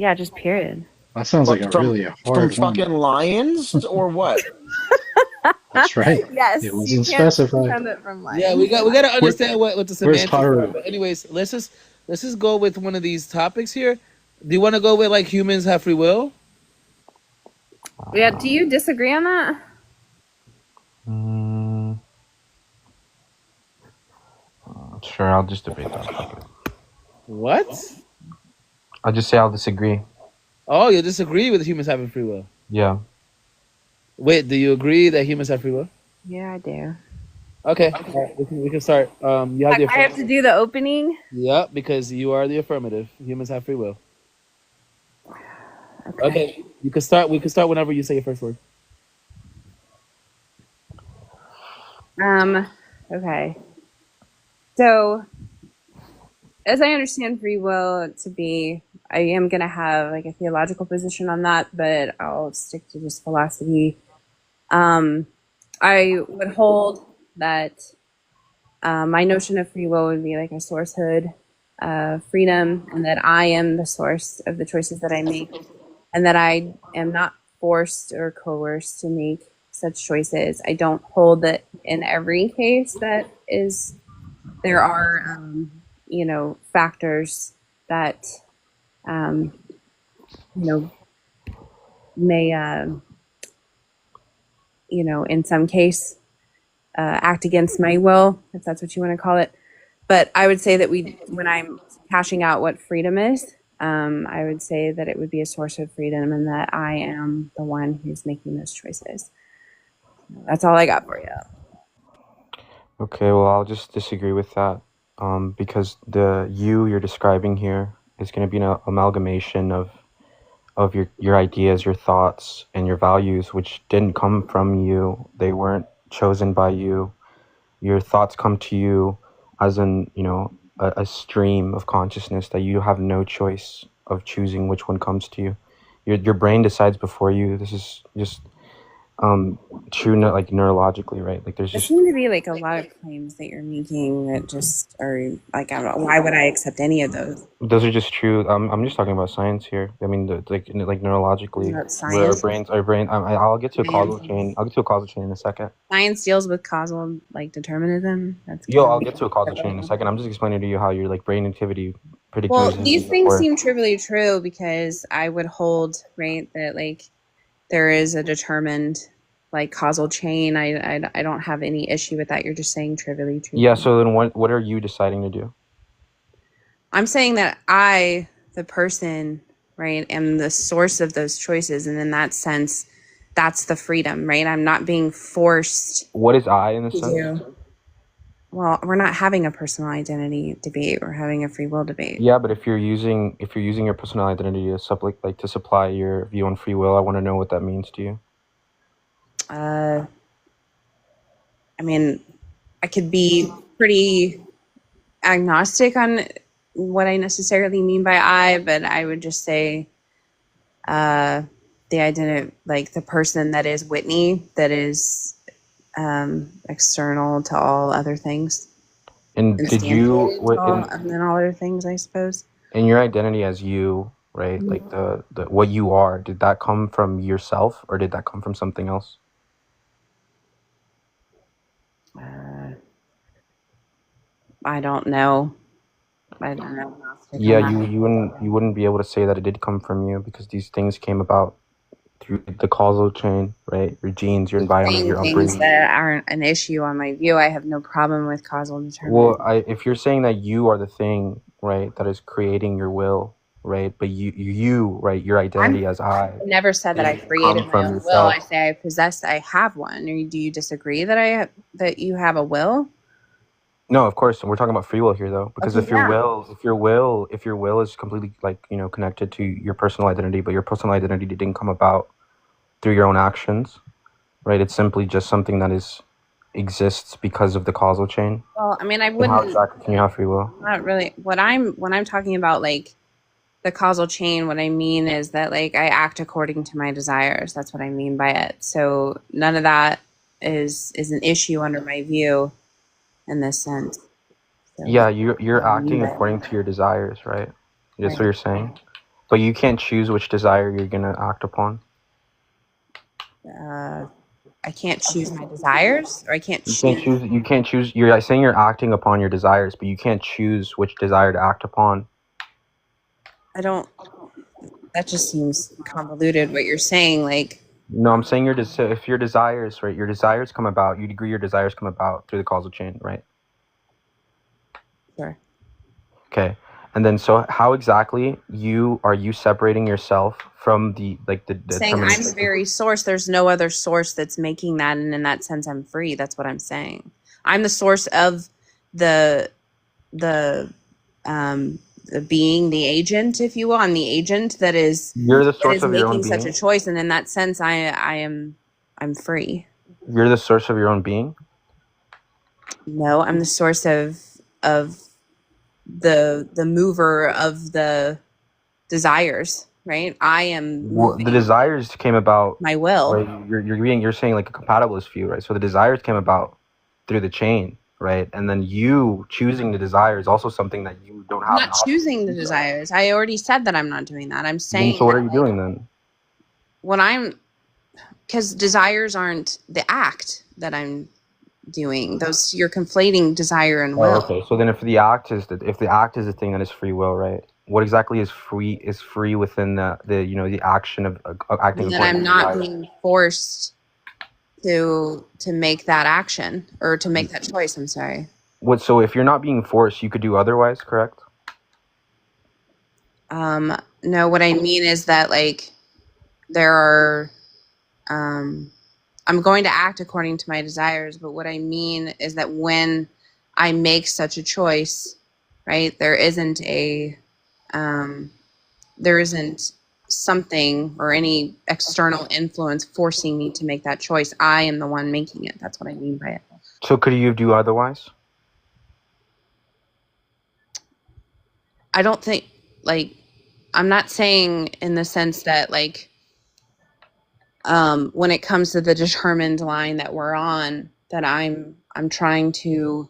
Yeah, just period. That sounds like a From really from hard one. fucking lions or what? That's right. Yes, It you wasn't can't specified. send it from Yeah, lions. we got to understand what the Where's semantics are. Haru? But anyways, let's just go with one of these topics here. Do you want to go with like humans have free will? Yeah, do you disagree on that? Mm, sure, I'll just debate that. What? I'll just say I'll disagree. Oh, you disagree with humans having free will? Yeah. Wait, do you agree that humans have free will? Yeah, I do. Okay, all right, we can start. You have the I have to do the opening. Yeah, because you are the affirmative. Humans have free will. Okay, you can start. We can start whenever you say your first word. Okay. So, as I understand free will to be, I am going to have like a theological position on that, but I'll stick to just philosophy. I would hold that my notion of free will would be like a sourcehood, freedom, and that I am the source of the choices that I make, and that I am not forced or coerced to make such choices. I don't hold that in every case that is there are factors that may in some case act against my will, if that's what you want to call it. But I would say that when I'm hashing out what freedom is, I would say that it would be a source of freedom and that I am the one who's making those choices. That's all I got for you. Okay, well, I'll just disagree with that. Because the you're describing here is going to be an amalgamation of your ideas, your thoughts, and your values, which didn't come from you. They weren't chosen by you. Your thoughts come to you as a stream of consciousness that you have no choice of choosing which one comes to you. Your brain decides before you. This is just true, like neurologically, right? Like there's There just seem to be like a lot of claims that you're making that just are like, I don't know, why would I accept any of those? those are just true. I'm just talking about science here. I mean, like neurologically, About where science. our brain. I'll get to a causal Science. chain. I'll get to a causal chain in a second. Science deals with causal like determinism. That's I'll get to a causal chain in a second. I'm just explaining to you how your like brain activity well, predictors. these things seem trivially true because I would hold right that like there is a determined like causal chain. I don't have any issue with that. You're just saying trivially true. Yeah. So then, what are you deciding to do? I'm saying that I, the person, right, am the source of those choices, and in that sense, that's the freedom, right? I'm not being forced. What is I in this sense? To. Well, we're not having a personal identity debate. We're having a free will debate. Yeah, but if you're using your personal identity to supply your view on free will, I want to know what that means to you. I mean, I could be pretty agnostic on what I necessarily mean by I, but I would just say the identity, like the person that is Whitney, that is external to all other things. And did you and then all other things, I suppose. In your identity as you, right? Mm-hmm. Like the what you are, did that come from yourself or did that come from something else? I don't know. Yeah, you wouldn't be able to say that it did come from you because these things came about through the causal chain, right? Your genes, your environment, your upbringing. Things that aren't an issue on my view. I have no problem with causal determinism. Well, if you're saying that you are the thing, right, that is creating your will, right? But you, right, your identity as I never said that I created my own will. I say I have one. Or do you disagree that you have a will? No, of course. We're talking about free will here, though, because if your will is completely connected to your personal identity, but your personal identity didn't come about through your own actions, right? It's simply just something that exists because of the causal chain. Well, I mean, I wouldn't. How exactly can you have free will? Not really. When I'm talking about like the causal chain, what I mean is that like I act according to my desires. That's what I mean by it. So none of that is an issue under my view. In this sense. So, yeah, you're acting according to your desires, right? That's what you're saying. But you can't choose which desire you're gonna act upon. I can't choose my desires, or I can't You can't choose. choose. You can't choose. You're saying you're acting upon your desires, but you can't choose which desire to act upon. I don't. That just seems convoluted. What you're saying, like. No, I'm saying if your desires, right, your desires come about. You'd agree your desires come about through the causal chain, right? Sure. Okay. And then, so how exactly are you separating yourself from the Saying I'm the very source. There's no other source that's making that, and in that sense, I'm free. That's what I'm saying. I'm the source of the being, the agent, if you will. I'm the agent that is. You're the source of your own making such a being. choice, and in that sense, I'm free. You're the source of your own being. No, I'm the source of the mover of the desires, right? I am The desires came about. my will. Right? You're saying like a compatibilist view, right? So the desires came about through the chain, right? And then you choosing the desire is also something that you don't have. I'm not choosing the desires. I already said that I'm not doing that. I'm saying. Then, so what are you doing then? Because desires aren't the act that I'm doing. Those, you're conflating desire and will. Oh, okay. So then if the act is the thing that is free will, right? What exactly is free within the action of acting? And that I'm not being forced to make that action or to make that choice. I'm sorry. So if you're not being forced, you could do otherwise, correct? No, what I mean is that, like, there are, I'm going to act according to my desires, but what I mean is that when I make such a choice, right, there isn't something or any external influence forcing me to make that choice. I am the one making it. That's what I mean by it. So could you do otherwise? I don't think, like, I'm not saying in the sense that, like, when it comes to the determined line that we're on, that I'm trying to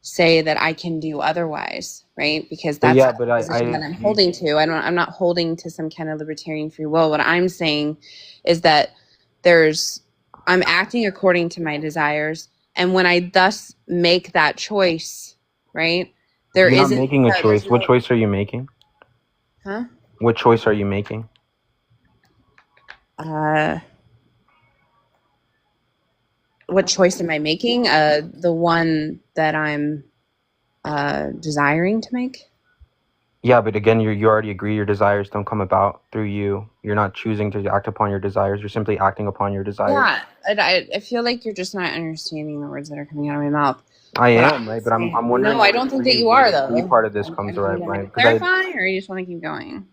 say that I can do otherwise, right? Because that's the position that I'm holding to. I'm not holding to some kind of libertarian free will. What I'm saying is that I'm acting according to my desires, and when I thus make that choice, right? You're not making a choice. What choice are you making? Huh? What choice are you making? What choice am I making? The one that I'm desiring to make. Yeah, but again, you already agree your desires don't come about through you. You're not choosing to act upon your desires. You're simply acting upon your desires. Yeah, I feel like you're just not understanding the words that are coming out of my mouth. I am, right? But I'm wondering. No, I don't think that you are, though. Any part of this comes right? Clarify, or you just want to keep going?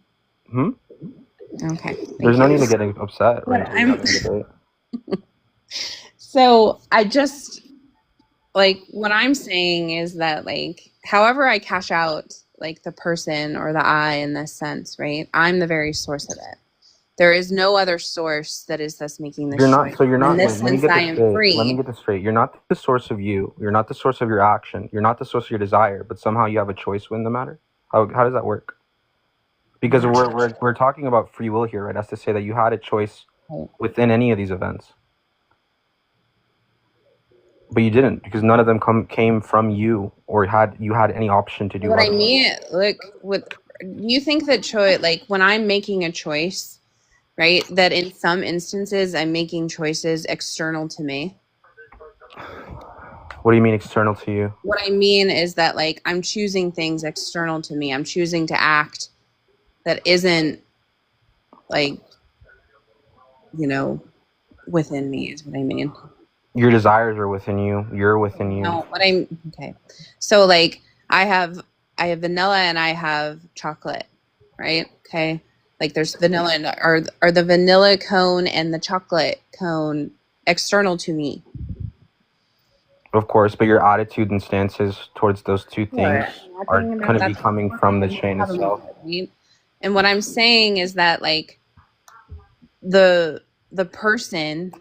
Okay. There's no need to get upset, right? So I just, like, what I'm saying is that, like, however I cash out, like, the person or the I in this sense, right? I'm the very source of it. There is no other source that is thus making this choice. You're not. In this sense, I am free. Let me get this straight. You're not the source of you. You're not the source of your action. You're not the source of your desire. But somehow you have a choice within the matter. How does that work? Because we're talking about free will here, right? That's to say that you had a choice within any of these events, but you didn't, because none of them came from you, or you had any option to do. What I mean, look, you think that choice, like, when I'm making a choice, right, that in some instances I'm making choices external to me. What do you mean external to you? What I mean is that, like, I'm choosing things external to me. I'm choosing to act that isn't, like, within me, is what I mean. Your desires are within you. You're within you. No, okay. So, like, I have vanilla and I have chocolate, right? Okay. Like, there's vanilla and are the vanilla cone and the chocolate cone external to me? Of course, but your attitude and stances towards those two things are going to be coming from the chain itself. Right? And what I'm saying is that, like, the person,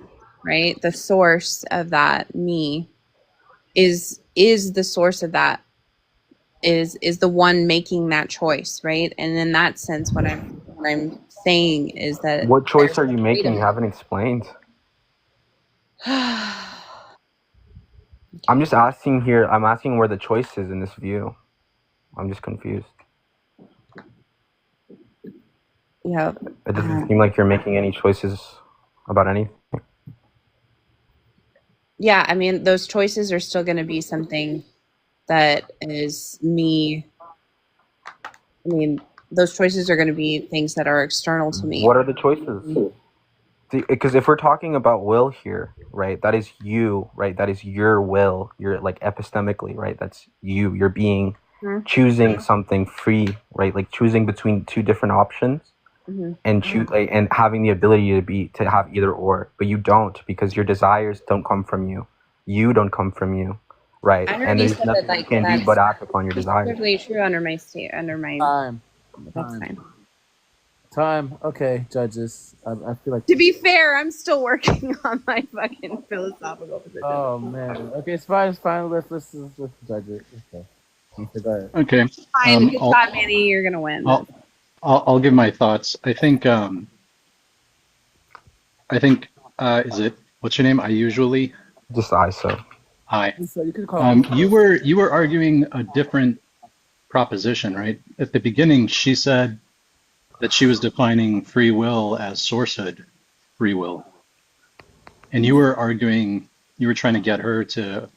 right, the source of that me is the source of that, is the one making that choice, right? And in that sense, when I'm what I'm saying is that What choice there's are you making? freedom. You haven't explained. I'm just asking here. I'm asking where the choice is in this view. I'm just confused. Yeah. It doesn't seem like you're making any choices about anything. Yeah, I mean, those choices are still going to be something that is me. I mean, those choices are going to be things that are external to me. What are the choices? Because if we're talking about will here, right, that is you, right? That is your will. You're like epistemically, right? That's you. You're being choosing something free, right? Like choosing between two different options and choose and having the ability to have either or, but you don't because your desires don't come from you. You don't come from you, right? I And already there's said nothing that, you like, can do but act upon your that's desires. perfectly true under my state, under my. Time. That's fine. Time. Okay, judges. I feel like. To be fair, I'm still working on my fucking philosophical position. Oh man. Okay, it's fine. It's fine. Let's judge it. Okay. Go ahead. Okay. Fine, good job, Manny. You're gonna win. I'll give my thoughts. I think is it what's your name? I usually. Just I so. Hi. So you can call me. You were arguing a different proposition, right? At the beginning, she said that she was defining free will as sourcehood free will. And you were arguing, you were trying to get her to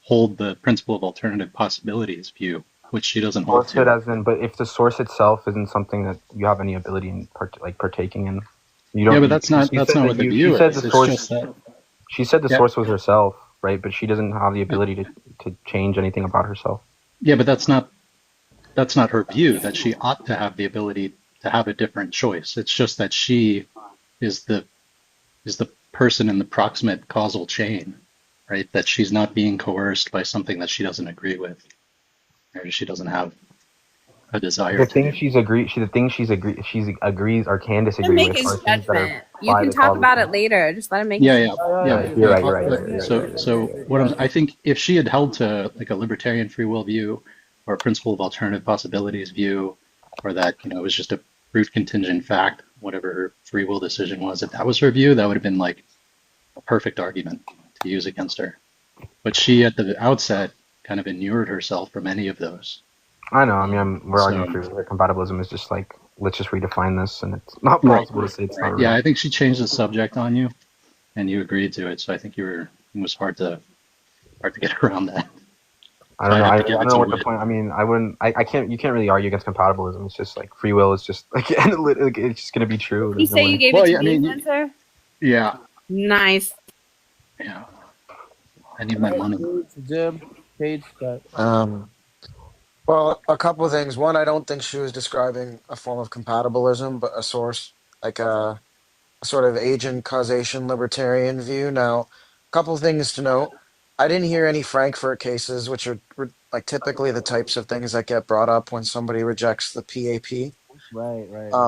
hold the principle of alternative possibilities view, which she doesn't hold Source it to. as in, but if the source itself isn't something that you have any ability in partaking in, you don't. Yeah, but that's not She said what the that view she said is. the It's source. just that. She said the Yeah, source was herself, right? But she doesn't have the ability to change anything about herself. yeah, but that's not her view, that she ought to have the ability to have a different choice. It's just that she is the person in the proximate causal chain, right? That she's not being coerced by something that she doesn't agree with, or she doesn't have a desire The to things do. she agrees or can Let him disagree make with his are things that are judgment. You by can the talk causal about chain. it later. Just let him make Yeah, his yeah, Yeah, yeah. You're right. So I think if she had held to like a libertarian free will view or a principle of alternative possibilities view, or that, it was just a brute contingent fact, whatever her free will decision was, if that was her view, that would have been like a perfect argument to use against her. But she, at the outset, kind of inured herself from any of those. I know. I mean, we're arguing So, for compatibilism is just like let's just redefine this, and it's not right, possible to say it's not right. real. Yeah, I think she changed the subject on you, and you agreed to it. So I think it was hard to get around that. I So don't I'd know. have I to give don't it know to what the Wit. point. I mean, I wouldn't. I can't. You can't really argue against compatibilism. It's just like free will is just like it's just gonna be true. You There's no say you way. gave Well, it yeah, to I me, mean, Spencer? yeah, Nice. yeah. I need my money. Jim, Page, but Well, a couple of things. One, I don't think she was describing a form of compatibilism, but a source, like a sort of agent causation libertarian view. Now, a couple of things to note. I didn't hear any Frankfurt cases, which are like typically the types of things that get brought up when somebody rejects the PAP. right.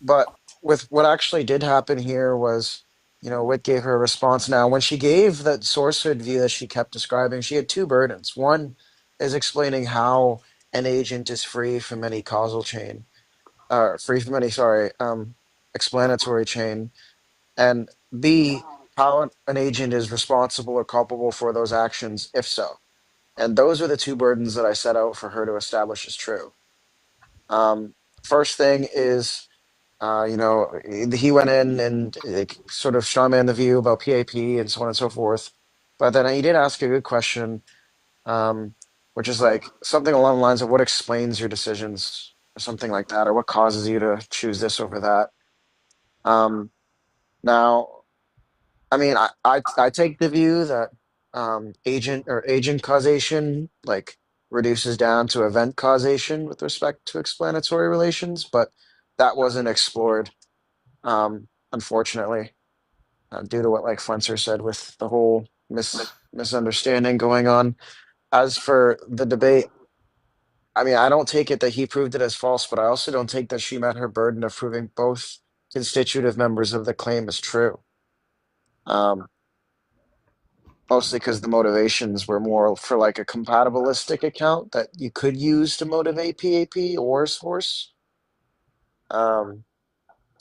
But with what actually did happen here was, Witt gave her a response. Now, when she gave that sourcehood view that she kept describing, she had two burdens. One is explaining how an agent is free from any causal chain, free from any, sorry, explanatory chain, and B, how an agent is responsible or culpable for those actions, if so. And those are the two burdens that I set out for her to establish as true. First thing is he went in and like, sort of strawman the view about PAP and so on and so forth. But then he did ask a good question, which is like something along the lines of what explains your decisions or something like that, or what causes you to choose this over that. Um, now, I mean, I take the view that agent causation like reduces down to event causation with respect to explanatory relations, but that wasn't explored, unfortunately, due to what like Flenser said with the whole misunderstanding going on. As for the debate, I mean, I don't take it that he proved it as false, but I also don't take that she met her burden of proving both constitutive members of the claim as true. Um, Mostly because the motivations were more for like a compatibilistic account that you could use to motivate PAP or source. Um,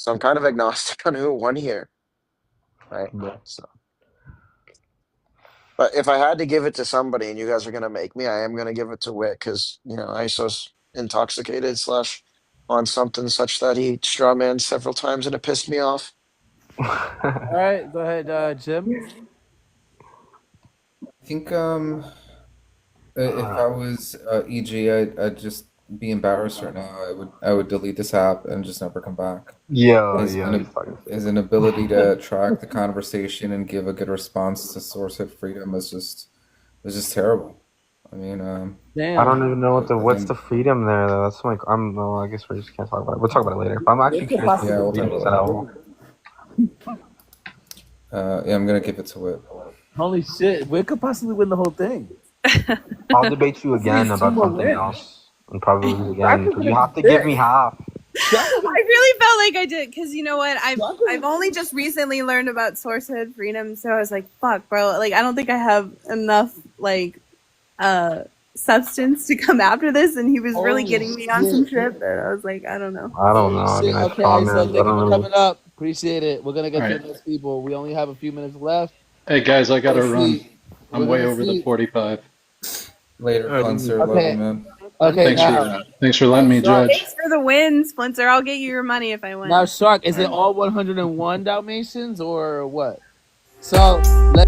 So I'm kind of agnostic on who won here, right? Yeah. So, but if I had to give it to somebody, and you guys are gonna make me, I am gonna give it to Wit because ISO's intoxicated slash on something such that he strawmanned several times and it pissed me off. All right, go ahead, Jim. I think if I was EG, I'd just be embarrassed right now. I would delete this app and just never come back. Yeah, His yeah. his inability to track the conversation and give a good response to sourcehood freedom is just terrible. I mean, I don't Damn. even know I what's think the freedom there though. That's like well, I guess we just can't talk about it. We'll talk about it later. But I'm actually curious what yeah, the we'll talk freedom is about at all. yeah, I'm gonna give it to Wit. Holy shit, we could possibly win the whole thing. I'll debate you again Two about more something wins. else and probably lose again. Shaka's But you gonna have to be give sick. me half. I really felt like I did because you know what? I've only just recently learned about sourcehood freedom, so I was like, "Fuck, bro! Like, I don't think I have enough like substance to come after this." And he was really Holy getting me on some shit. shit that I was like, "I don't know." I don't know. I mean, I Okay, saw, so man. thank you I don't for really. coming up. Appreciate it. We're gonna get All to right. the next people. We only have a few minutes left. Hey guys, I gotta Let's run. see. I'm We're way gonna over the see. 45. Later, Cleanser. Love Okay. you, man. Okay, Thanks now, for letting me Shark. judge. Thanks for the win, Splinter. I'll get you your money if I win. Now, Shark, is All it right. all 101 Dalmatians or what? So, let